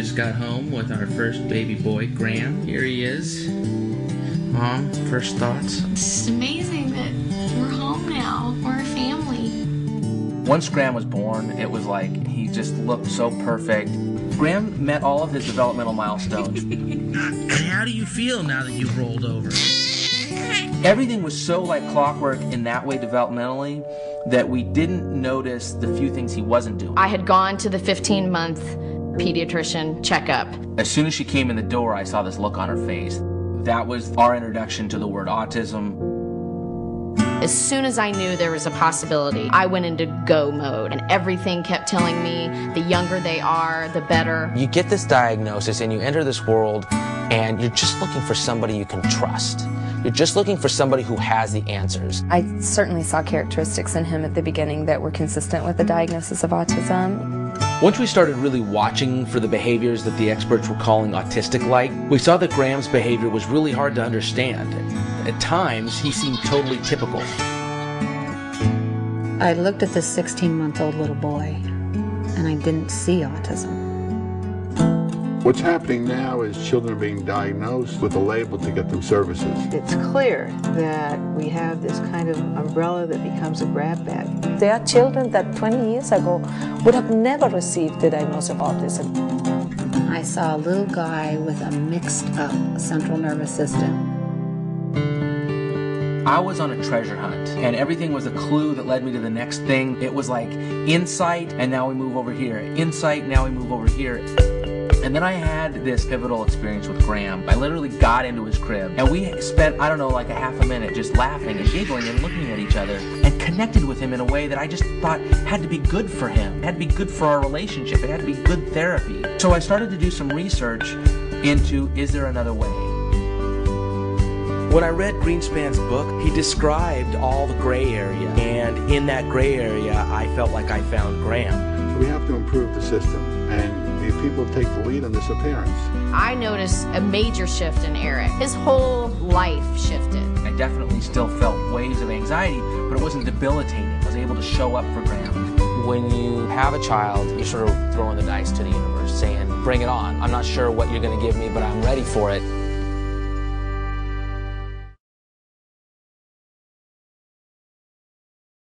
just got home with our first baby boy, Graham. Here he is. Mom, first thoughts? It's amazing that we're home now. We're a family. Once Graham was born, it was like he just looked so perfect. Graham met all of his developmental milestones. How do you feel now that you've rolled over? Everything was so like clockwork in that way developmentally that we didn't notice the few things he wasn't doing. I had gone to the 15-month pediatrician checkup. As soon as she came in the door, I saw this look on her face. That was our introduction to the word autism. As soon as I knew there was a possibility, I went into go mode, and everything kept telling me the younger they are, the better. You get this diagnosis and you enter this world and you're just looking for somebody you can trust. You're just looking for somebody who has the answers. I certainly saw characteristics in him at the beginning that were consistent with the diagnosis of autism. Once we started really watching for the behaviors that the experts were calling autistic-like, we saw that Graham's behavior was really hard to understand. At times, he seemed totally typical. I looked at this 16-month-old little boy, and I didn't see autism. What's happening now is children are being diagnosed with a label to get them services. It's clear that we have this kind of umbrella that becomes a grab bag. There are children that 20 years ago would have never received the diagnosis of autism. I saw a little guy with a mixed up central nervous system. I was on a treasure hunt, and everything was a clue that led me to the next thing. It was like insight, and now we move over here. Insight, now we move over here. And then I had this pivotal experience with Graham. I literally got into his crib, and we spent, I don't know, like a half a minute just laughing and giggling and looking at each other, and connected with him in a way that I just thought had to be good for him. It had to be good for our relationship. It had to be good therapy. So I started to do some research into, is there another way? When I read Greenspan's book, he described all the gray area, and in that gray area, I felt like I found Graham. So we have to improve the system, and these people take the lead on this appearance. I noticed a major shift in Eric. His whole life shifted. I definitely still felt waves of anxiety, but it wasn't debilitating. I was able to show up for Graham. When you have a child, you're sort of throwing the dice to the universe, saying, bring it on. I'm not sure what you're going to give me, but I'm ready for it.